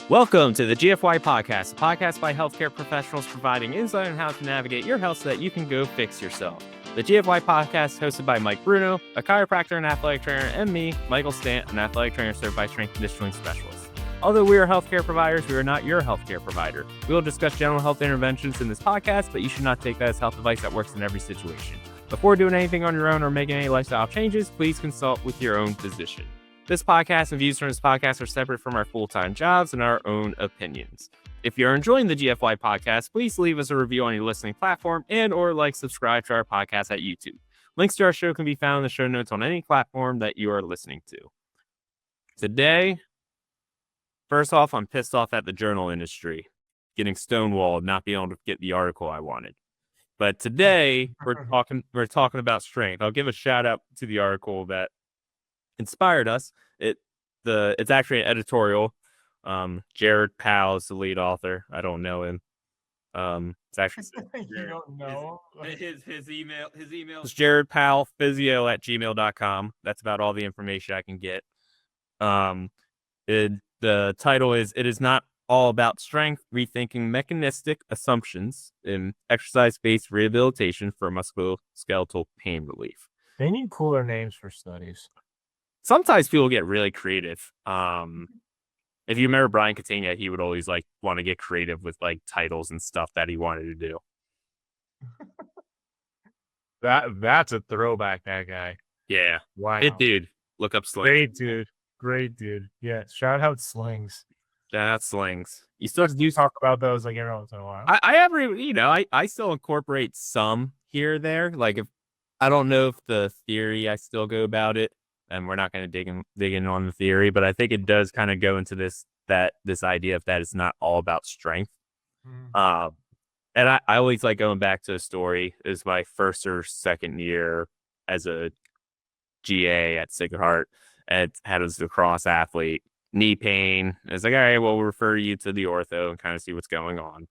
Welcome to the GFY Podcast, a podcast by healthcare professionals providing insight on how to navigate your health so that you can go fix yourself. The GFY Podcast, hosted by Mike Bruno, a chiropractor and athletic trainer, and me, Michael Stant, an athletic trainer certified strength conditioning specialist. Although we are healthcare providers, we are not your healthcare provider. We will discuss general health interventions in this podcast, but you should not take that as health advice that works in every situation. Before doing anything on your own or making any lifestyle changes, please consult with your own physician. This podcast and views from this podcast are separate from our full-time jobs and our own opinions. If you're enjoying the GFY podcast, please leave us a review on your listening platform and or subscribe to our podcast at YouTube. Links to our show can be found in the show notes on any platform that you are listening to. Today, first off, I'm pissed off at the journal industry, getting stonewalled, not being able to get the article I wanted. But today, we're talking about strength. I'll give a shout out to the article that inspired us. It's actually an editorial. Jared Powell is the lead author. I don't know him. It's actually you don't know his email is Jared Powell physio@gmail.com. That's about all the information I can get. The title is "It is not all about strength: rethinking mechanistic assumptions in exercise-based rehabilitation for musculoskeletal pain relief." They need cooler names for studies. Sometimes people get really creative. If you remember Brian Catania, he would always want to get creative with titles and stuff that he wanted to do. That's a throwback, that guy. Yeah. Wow. Good dude. Look up Slings. Great dude. Yeah. Shout out Slings. Shout out Slings. You still do talk about those every once in a while. I still incorporate some here or there. If I don't know if the theory I still go about it. And we're not going to dig in on the theory, but I think it does kind of go into this idea of that it's not all about strength. And I always like going back to a story. It was my first or second year as a GA at Sacred Heart, and had a lacrosse athlete, knee pain. It's all right, well, we'll refer you to the ortho and kind of see what's going on.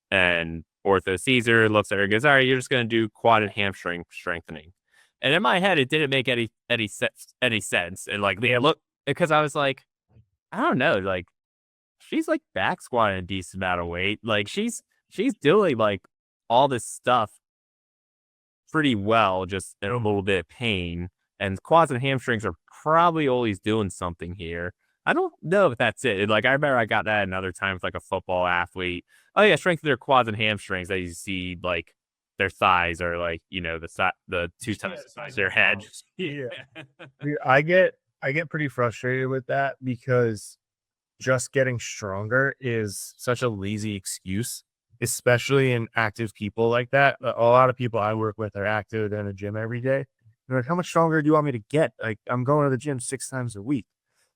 And ortho sees her, looks at her, goes, all right, you're just going to do quad and hamstring strengthening. And in my head, it didn't make any sense. And look, because I was I don't know, she's back squatting a decent amount of weight. She's doing all this stuff pretty well, just in a little bit of pain. And quads and hamstrings are probably always doing something here. I don't know if that's it. I remember I got that another time with a football athlete. Oh yeah, strength of their quads and hamstrings that you see their thighs are the two times the size of their head. Yeah. I get pretty frustrated with that because just getting stronger is such a lazy excuse, especially in active people like that. A lot of people I work with are active in a gym every day. They're like, how much stronger do you want me to get? I'm going to the gym 6 times a week.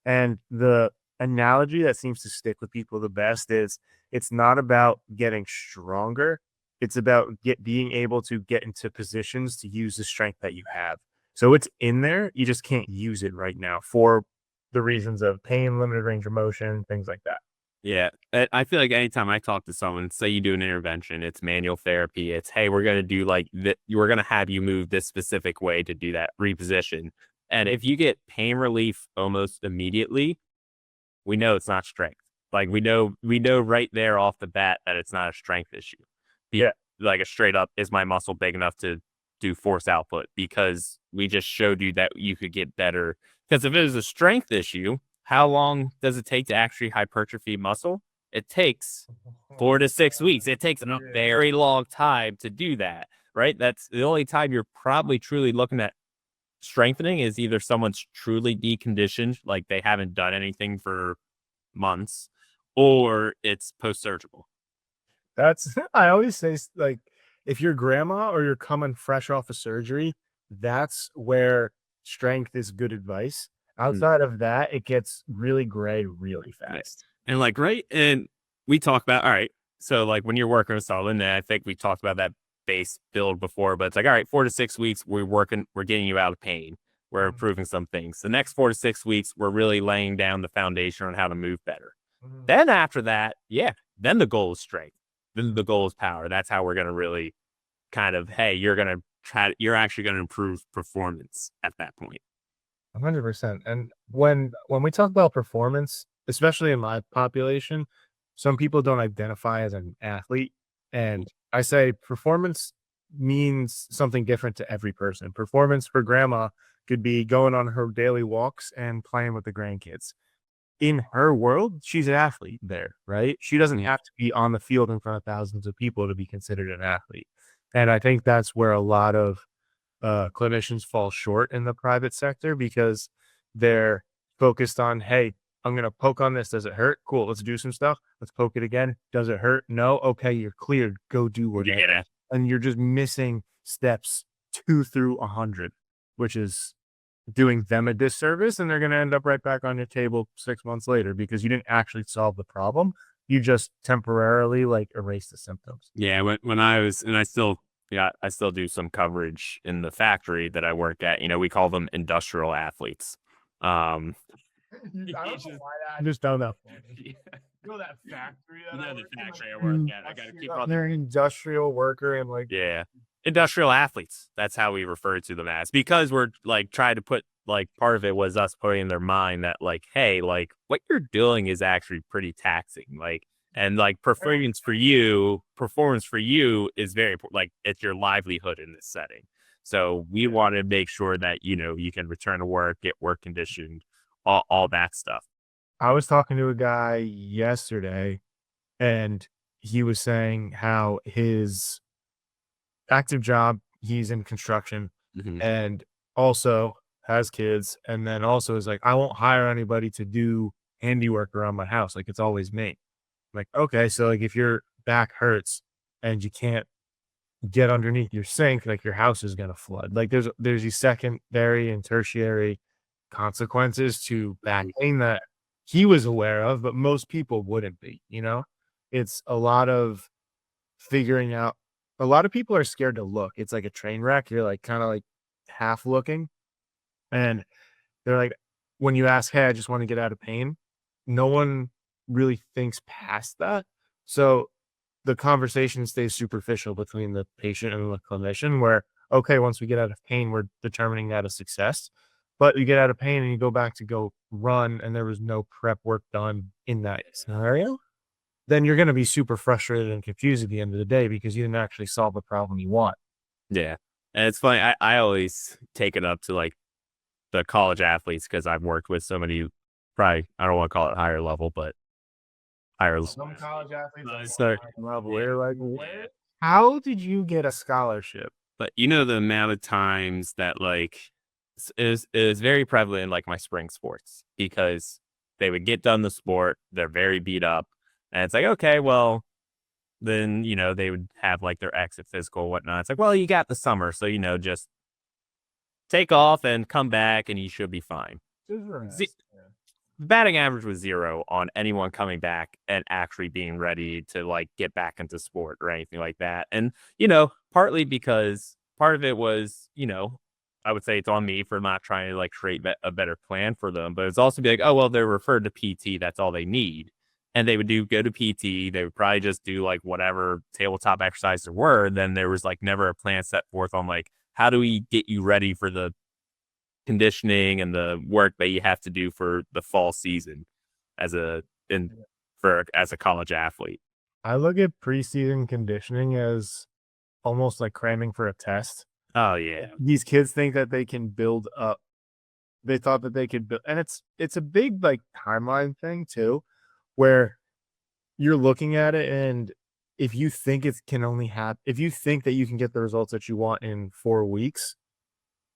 And the analogy that seems to stick with people the best is it's not about getting stronger. It's about being able to get into positions to use the strength that you have. So it's in there. You just can't use it right now for the reasons of pain, limited range of motion, things like that. Yeah. I feel like anytime I talk to someone, say you do an intervention, it's manual therapy. It's, hey, we're going to do we're going to have you move this specific way to do that reposition. And if you get pain relief almost immediately, we know it's not strength. We know right there off the bat that it's not a strength issue. Yeah. A straight up, is my muscle big enough to do force output? Because we just showed you that you could get better. Because if it was a strength issue, how long does it take to actually hypertrophy muscle? It takes 4 to 6 weeks. It takes a very long time to do that, right? That's the only time you're probably truly looking at strengthening is either someone's truly deconditioned, they haven't done anything for months, or it's post-surgical. I always say, if you're grandma or you're coming fresh off of surgery, that's where strength is good advice. Outside of that, it gets really gray really fast. And right. And we talk about, all right. So when you're working with someone, I think we talked about that base build before, but it's all right, 4 to 6 weeks, we're getting you out of pain. We're improving some things. The next 4 to 6 weeks, we're really laying down the foundation on how to move better. Then after that, then the goal is strength. Then the goal is power. That's how we're going to really kind of, hey, you're actually going to improve performance at that point. 100%. And when we talk about performance, especially in my population, some people don't identify as an athlete. And I say performance means something different to every person. Performance for grandma could be going on her daily walks and playing with the grandkids. In her world, she's an athlete there, right? She doesn't Yeah. have to be on the field in front of thousands of people to be considered an athlete. And I think that's where a lot of clinicians fall short in the private sector because they're focused on, hey, I'm going to poke on this. Does it hurt? Cool. Let's do some stuff. Let's poke it again. Does it hurt? No. Okay. You're cleared. Go do whatever. Yeah. And you're just missing steps 2 through 100, which is doing them a disservice. And they're going to end up right back on your table 6 months later because you didn't actually solve the problem. You just temporarily like erase the symptoms. Yeah, when I was and I still yeah, I still do some coverage in the factory that I work at. We call them industrial athletes. Um, I don't know it's just why I just found that funny. yeah, You know that factory that I the work in? Like, factory I work at. I gotta keep on. they're an industrial worker and like Yeah. Industrial athletes. That's how we refer to them as because we're like trying to put like part of it was us putting in their mind that like, hey, like what you're doing is actually pretty taxing. Like and like performance for you is very important. Like it's your livelihood in this setting. So we want to make sure that you can return to work, get work conditioned, all that stuff. I was talking to a guy yesterday and he was saying how his active job, he's in construction Hmm. and also has kids. And then also is like, I won't hire anybody to do handiwork around my house. Like it's always me. Like, okay. So like if your back hurts and you can't get underneath your sink, like your house is gonna flood. Like there's these secondary and tertiary consequences to back pain that he was aware of, but most people wouldn't be, you know? It's a lot of figuring out a lot of people are scared to look. It's like a train wreck. You're like kind of like half looking. And they're like, when you ask, hey, I just want to get out of pain, no one really thinks past that. So the conversation stays superficial between the patient and the clinician, where, okay, once we get out of pain, we're determining that a success. But you get out of pain and you go back to go run, and there was no prep work done in that scenario, then you're going to be super frustrated and confused at the end of the day because you didn't actually solve the problem you want. Yeah. And it's funny. I always take it up to like the college athletes because I've worked with so many, probably, I don't want to call it higher level, but higher. Some college athletes are So, level. yeah, We're like, yeah. how did you get a scholarship? But the amount of times that like is very prevalent in like my spring sports because they would get done the sport, they're very beat up, and it's like, okay, well, then they would have like their exit physical and whatnot. It's like, well, you got the summer, so just take off and come back, and you should be fine. Just rest. Z- Batting average was 0 on anyone coming back and actually being ready to like get back into sport or anything like that. And partly because part of it was, I would say it's on me for not trying to like create a better plan for them, but it's also be like, oh well, they're referred to PT, that's all they need. And they would go to PT, they would probably just do like whatever tabletop exercise there were. Then there was like never a plan set forth on like how do we get you ready for the conditioning and the work that you have to do for the fall season as as a college athlete. I look at preseason conditioning as almost like cramming for a test. Oh yeah. These kids think that they can build up. They thought that they could build, and it's a big like timeline thing too, where you're looking at it, and if you think it can only happen, if you think that you can get the results that you want in 4 weeks,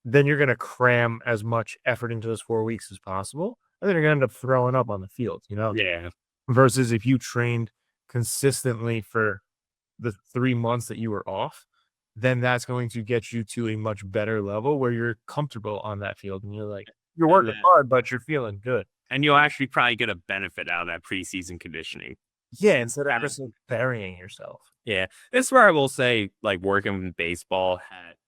then you're gonna cram as much effort into those 4 weeks as possible, and then you're gonna end up throwing up on the field, you know? Yeah. Versus if you trained consistently for the 3 months that you were off, then that's going to get you to a much better level where you're comfortable on that field, and you're like, you're And working then hard, but you're feeling good. and you'll actually probably get a benefit out of that preseason conditioning. Yeah, instead of Kind of just like burying yourself. yeah. This is where I will say like working in baseball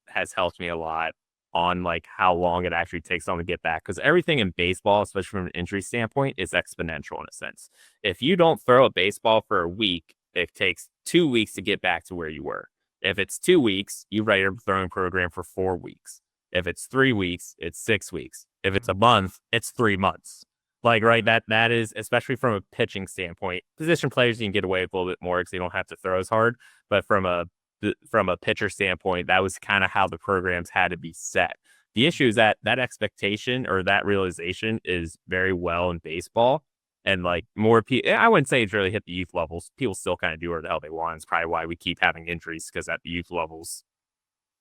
has helped me a lot on like how long it actually takes someone to get back because everything in baseball, especially from an injury standpoint, is exponential in a sense. If you don't throw a baseball for a week, it takes 2 weeks to get back to where you were. If it's 2 weeks, you write a throwing program for 4 weeks. If it's 3 weeks, it's 6 weeks. If it's a month, it's 3 months. Like, right, that is, especially from a pitching standpoint. Position players, you can get away with a little bit more because they don't have to throw as hard. But from a pitcher standpoint, that was kind of how the programs had to be set. The issue is that that expectation or that realization is very well in baseball. And like more people, I wouldn't say it's really hit the youth levels. People still kind of do whatever the hell they want. It's probably why we keep having injuries because at the youth levels,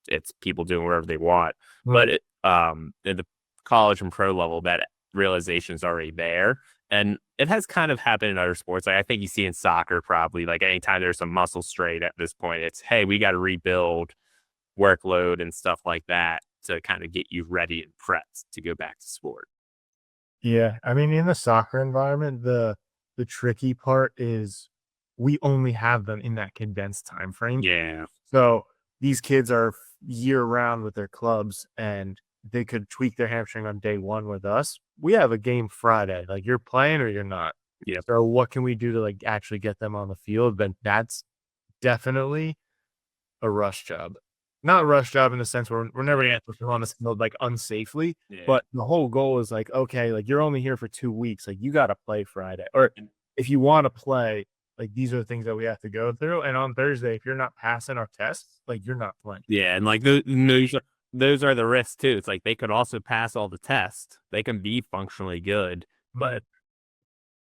it's people doing whatever they want. But Right. in the college and pro level, that realization is already there. And it has kind of happened in other sports. Like I think you see in soccer, probably like anytime there's a muscle strain at this point, it's hey, we got to rebuild workload and stuff like that to kind of get you ready and prepped to go back to sport. Yeah, I mean, in the soccer environment, the tricky part is we only have them in that condensed time frame. Yeah. So these kids are year round with their clubs, and they could tweak their hamstring on day one with us. We have a game Friday, like you're playing or you're not. Yep. So what can we do to like actually get them on the field? Then that's definitely a rush job. Not a rush job in the sense where we're never gonna put them on the field like unsafely, Yeah. but the whole goal is like, okay, like you're only here for 2 weeks, like you gotta play Friday. Or And if you wanna play, like these are the things that we have to go through. And on Thursday, if you're not passing our tests, like you're not playing. yeah, and like those are the risks too. It's like they could also pass all the tests. They can be functionally good, Mhm. but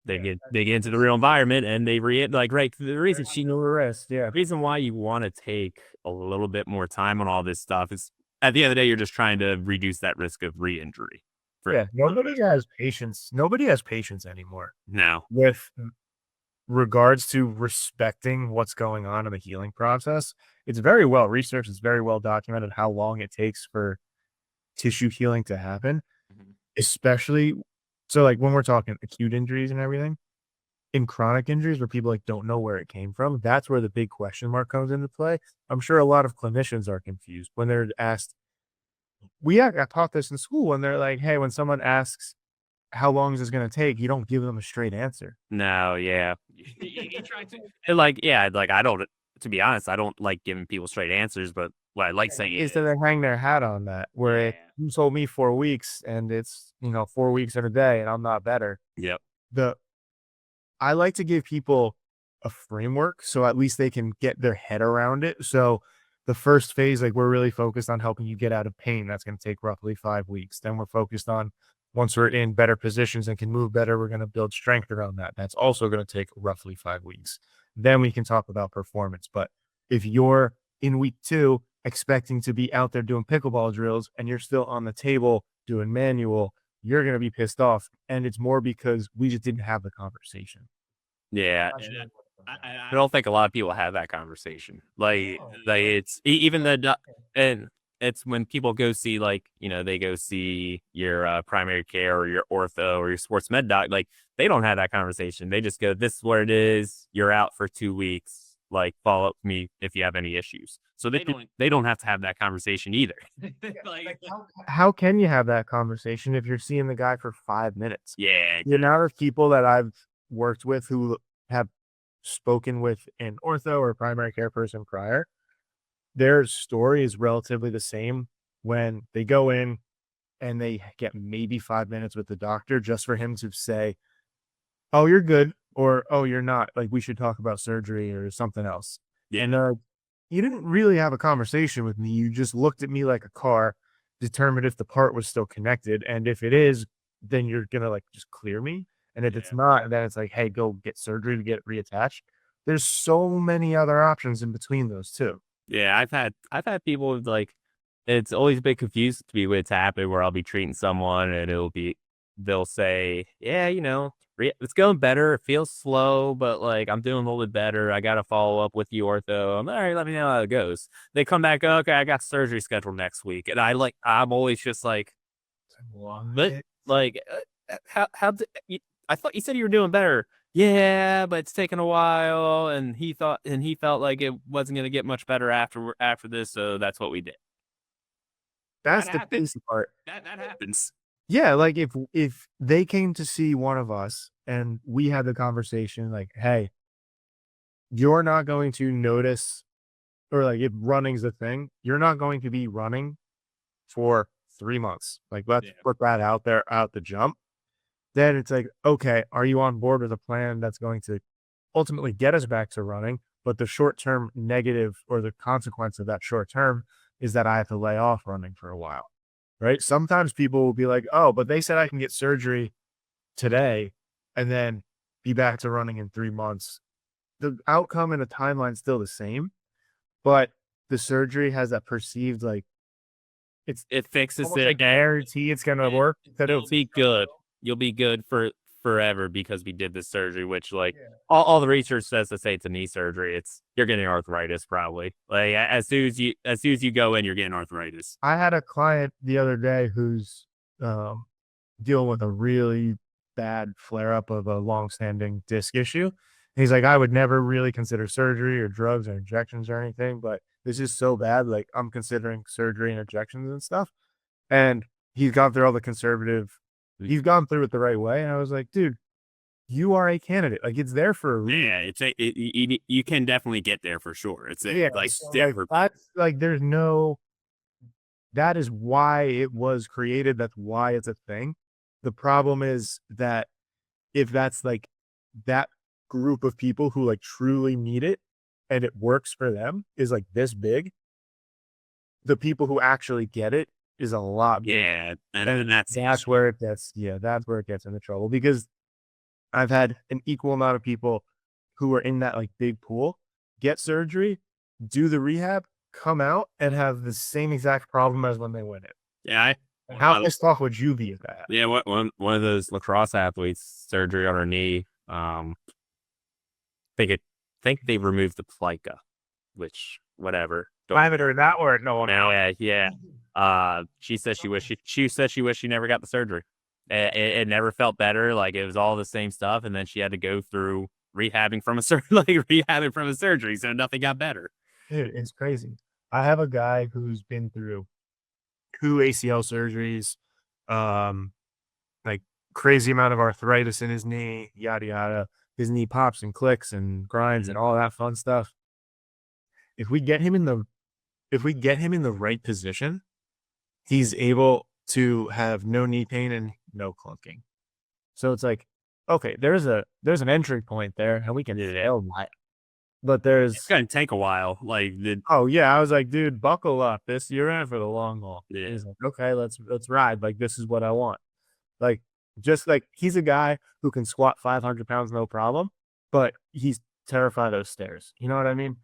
they Yeah. get into the real environment and they like right the reason she No rest, yeah. reason why you want to take a little bit more time on all this stuff is at the end of the day you're just trying to reduce that risk of re-injury for Yeah, nobody has patience. Nobody has patience anymore now. with regards to respecting what's going on in the healing process. It's very well researched, it's very well documented how long it takes for tissue healing to happen, Mhm. especially so like when we're talking acute injuries and everything, in chronic injuries where people like don't know where it came from, that's where the big question mark comes into play. I'm sure a lot of clinicians are confused when they're asked, got taught this in school when they're like, hey, when someone asks how long is this going to take, you don't give them a straight answer. No, yeah. You try to and, like, yeah, like, I don't to be honest, I don't like giving people straight answers, but what I like saying Is that is they hang their hat on that, where if yeah. you told me 4 weeks and it's, 4 weeks in a day and I'm not better. Yep. The I like to give people a framework so at least they can get their head around it. So the first phase, like we're really focused on helping you get out of pain. That's going to take roughly 5 weeks. Then we're focused on once we're in better positions and can move better, we're going to build strength around that. That's also going to take roughly 5 weeks. Then we can talk about performance. But if you're in week 2 expecting to be out there doing pickleball drills and you're still on the table doing manual, you're going to be pissed off. And it's more because we just didn't have the conversation. Yeah, Not and sure what about that. I don't think a lot of people have that conversation. Oh, Like oh, it's even oh, the okay. and it's when people go see like they go see your primary care or your ortho or your sports med doc. Like they don't have that conversation. They just go, "This is what it is. You're out for 2 weeks. Like follow up with me if you have any issues." So they don't have to have that conversation either. Yeah, Like like, how can you have that conversation if you're seeing the guy for 5 minutes? yeah, The amount of people that I've worked with who have spoken with an ortho or primary care person prior, their story is relatively the same when they go in and they get maybe 5 minutes with the doctor just for him to say, "Oh, you're good," or, "Oh, you're not, like, we should talk about surgery or something else." yeah, And, you didn't really have a conversation with me, you just looked at me like a car, determined if the part was still connected, and if it is, then you're gonna, like, just clear me, and if it's yeah. not, then it's like, "Hey, go get surgery to get it reattached." There's so many other options in between those 2. Yeah, I've had people with, like it's always a bit confused to me when it's happened where I'll be treating someone and they'll say, "Yeah, it's going better. It feels slow, but like I'm doing a little bit better. I got to follow up with the ortho. I'm all right. Let me know how it goes." They come back, "Okay, I got surgery scheduled next week," and I'm always just like, "But What? like, how did I thought you said you were doing better." Yeah, but it's taken a while, and he felt like it wasn't gonna get much better after this, so that's what we did. That That's the happens. crazy part. That happens. Yeah, like, if they came to see one of us and we had the conversation like, "Hey, you're not going to notice," or, like, if running's the thing, "You're not going to be running for 3 months." Like, let's Yeah. put that out there out the jump. then it's like, okay, are you on board with a plan that's going to ultimately get us back to running? But the short term negative or the consequence of that short term is that I have to lay off running for a while, right? Sometimes people will be like, oh, but they said I can get surgery today and then be back to running in 3 months. The outcome and the timeline is still the same, but the surgery has that perceived like it's It fixes almost it. like guarantee it's gonna And work. That you'll it's be good. You'll be good for forever because we did this surgery, which like yeah. all the research says to say it's a knee surgery. It's you're getting arthritis probably. Like as soon as you go in, you're getting arthritis. I had a client the other day who's um, dealing with a really bad flare up of a long-standing disc issue. He's like, I would never really consider surgery or drugs or injections or anything, but this is so bad. Like, I'm considering surgery and injections and stuff. And he's gone through all the conservative, he's gone through it the right way. And I was like, dude, you are a candidate. Like, it's there for a reason. Yeah, you can definitely get there for sure. It's Yeah. like So, like, there. that's like, there's no, that is why it was created. That's why it's a thing. The problem is that if that's like that group of people who like truly need it and it works for them is like this big, the people who actually get it is a lot bigger. Yeah, and And that's the that's issue. where it gets, yeah, that's where it gets into trouble because I've had an equal amount of people who are in that like big pool get surgery, do the rehab, come out and have the same exact problem as when they went in. Yeah, And how pissed off would you be at that? yeah. One of those lacrosse athletes surgery on her knee. Think it think they removed the plica, which whatever. I haven't heard that word. No, no. Yeah, yeah. She said she said she wished she never got the surgery. It never felt better. Like it was all the same stuff, and then she had to go through rehabbing from a rehabbing from a surgery, so nothing got better. Dude, it's crazy. I have a guy who's been through 2 ACL surgeries, um, like crazy amount of arthritis in his knee, yada yada. His knee pops and clicks and grinds and Mhm. all that fun stuff. If we get him in the if we get him in the right position, he's able to have no knee pain and no clunking. So it's like, okay, there's an entry point there and we can Yeah, fail that. But it's there's gonna take a while. Like the oh yeah, I was like, dude, buckle up. This you're in for the long haul. And yeah, he's like, okay, let's ride. Like this is what I want. Like just like he's a guy who can squat 500 pounds no problem, but he's terrified of stairs. You know what I mean?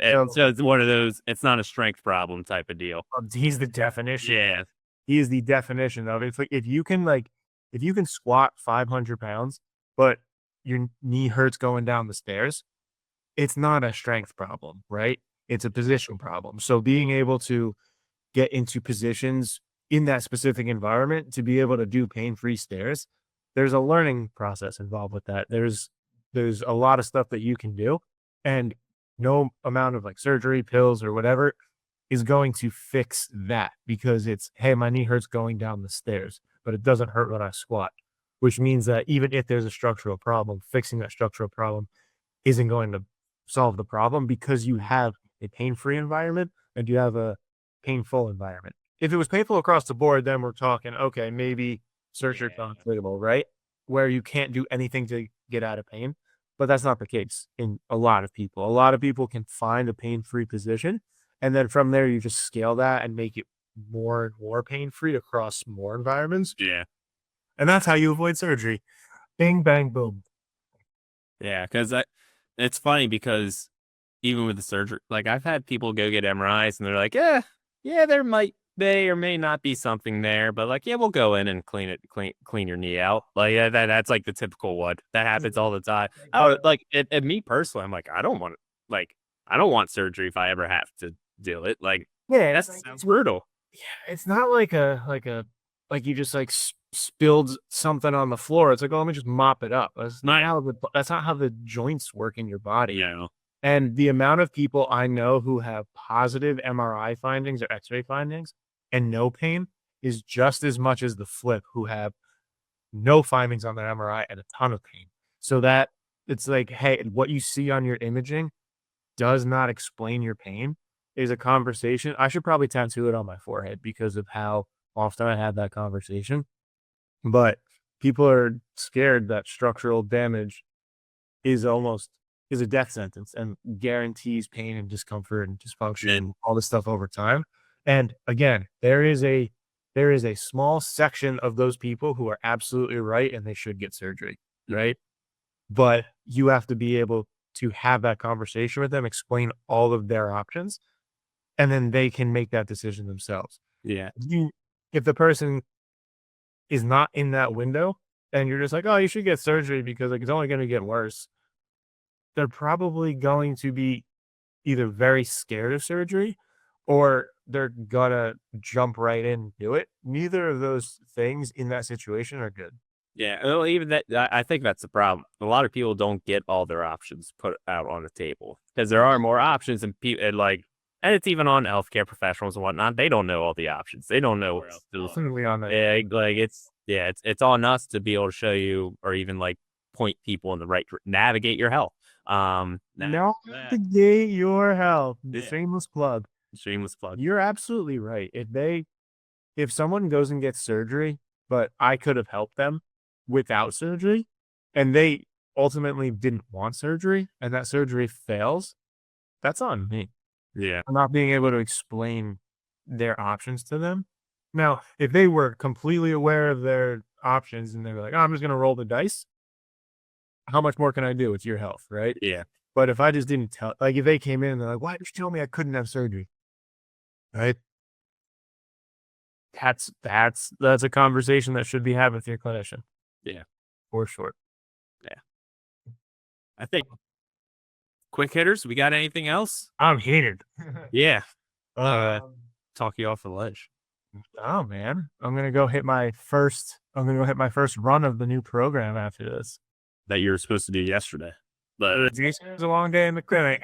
So so it's one of those. It's not a strength problem type of deal. he's the definition. Yeah, He is the definition of it. It's like if you can squat 500 pounds, but your knee hurts going down the stairs, it's not a strength problem, right? It's a position problem. So being able to get into positions in that specific environment to be able to do pain-free stairs, there's a learning process involved with that. There's a lot of stuff that you can do, and no amount of like surgery, pills, or whatever is going to fix that because it's, hey, my knee hurts going down the stairs, but it doesn't hurt when I squat, which means that even if there's a structural problem, fixing that structural problem isn't going to solve the problem because you have a pain-free environment and you have a painful environment. If it was painful across the board, then we're talking, okay, maybe surgery yeah, unavoidable, right? Where you can't do anything to get out of pain. But that's not the case in a lot of people. A lot of people can find a pain-free position. And then from there, you just scale that and make it more and more pain-free across more environments. yeah. And that's how you avoid surgery. Bing, bang, boom. Yeah, because it's funny because even with the surgery, like I've had people go get MRIs and they're like, yeah, there may or may not be something there, but like, yeah, we'll go in and clean your knee out. Like that's like the typical one that happens all the time. Oh, like and me personally, I'm like, like I don't want surgery if I ever have to do it. Like Yeah, that it's like sounds brutal. it's not like like you just like spilled something on the floor. It's like, oh, let me just mop it up. Not, That's not how the joints work in your body. you know, And the amount of people I know who have positive MRI findings or X-ray findings and no pain is just as much as the flip who have no findings on their MRI and a ton of pain. So that it's like, hey, what you see on your imaging does not explain your pain is a conversation. I should probably tattoo it on my forehead because of how often I had that conversation. But people are scared that structural damage is a death sentence and guarantees pain and discomfort and dysfunction and all this stuff over time. And again, there is a small section of those people who are absolutely right and they should get surgery, right? But you have to be able to have that conversation with them, explain all of their options, and then they can make that decision themselves. Yeah. If the person is not in that window and you're just like, oh, you should get surgery because like it's only going to get worse, they're probably going to be either very scared of surgery or they're gonna jump right in and do it. Neither of those things in that situation are good. Yeah, well, even that, I think that's the problem. A lot of people don't get all their options put out on the table because there are more options, and people and it's even on healthcare professionals and whatnot. They don't know all the options. They don't know. Definitely on that. Yeah, it's on us to be able to show you, or even like point people in the right, navigate your health. Navigate your health. The shameless plug. Shameless plug. You're absolutely right. If someone goes and gets surgery, but I could have helped them without surgery, and they ultimately didn't want surgery, and that surgery fails, that's on me. Yeah. I'm not being able to explain their options to them. Now, if they were completely aware of their options and they were like, oh, I'm just going to roll the dice, how much more can I do? It's your health, right? Yeah. But if I just didn't tell, like if they came in and they're like, why did you tell me I couldn't have surgery? Right? That's a conversation that should be had with your clinician. Yeah. For sure. Yeah. I think quick hitters, we got anything else? I'm heated. Yeah. Talk you off the ledge. Oh man. I'm gonna go hit my first run of the new program after this. That you were supposed to do yesterday. But It was a long day in the clinic.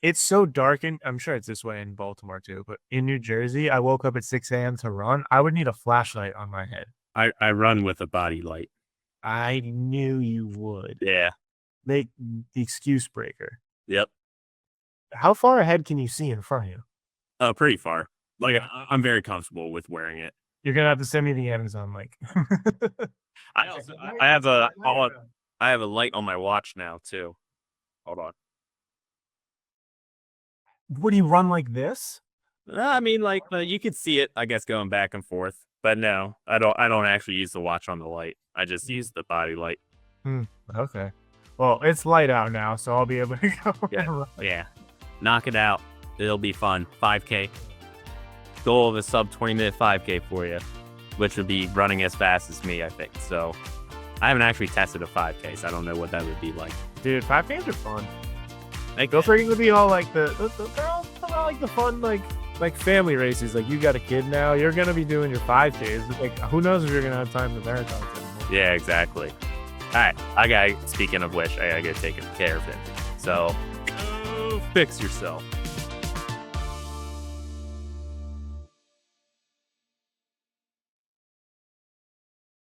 It's so dark, and I'm sure it's this way in Baltimore too, but in New Jersey, I woke up at 6 a.m. to run. I would need a flashlight on my head. I run with a body light. I knew you would. Yeah. The excuse breaker. Yep. How far ahead can you see in front of you? Pretty far. Like I'm very comfortable with wearing it. You're gonna have to send me the Amazon link. I have a light on my watch now too. Hold on. Would you run like this? I mean, like you could see it, I guess, going back and forth. But no, I don't actually use the watch on the light. I just use the body light. Okay. Well, it's light out now, so I'll be able to go. Yeah. Knock it out. It'll be fun. 5K. Goal of a sub 20-minute 5K for you, which would be running as fast as me, I think. So I haven't actually tested a 5K, so I don't know what that would be like. Dude, 5Ks are fun. Like those are gonna be all like they're all like the fun like family races. Like you got a kid now, you're gonna be doing your 5Ks. Like who knows if you're gonna have time to marathons anymore. Yeah, exactly. All right, speaking of which, I gotta get taken care of it. So go fix yourself.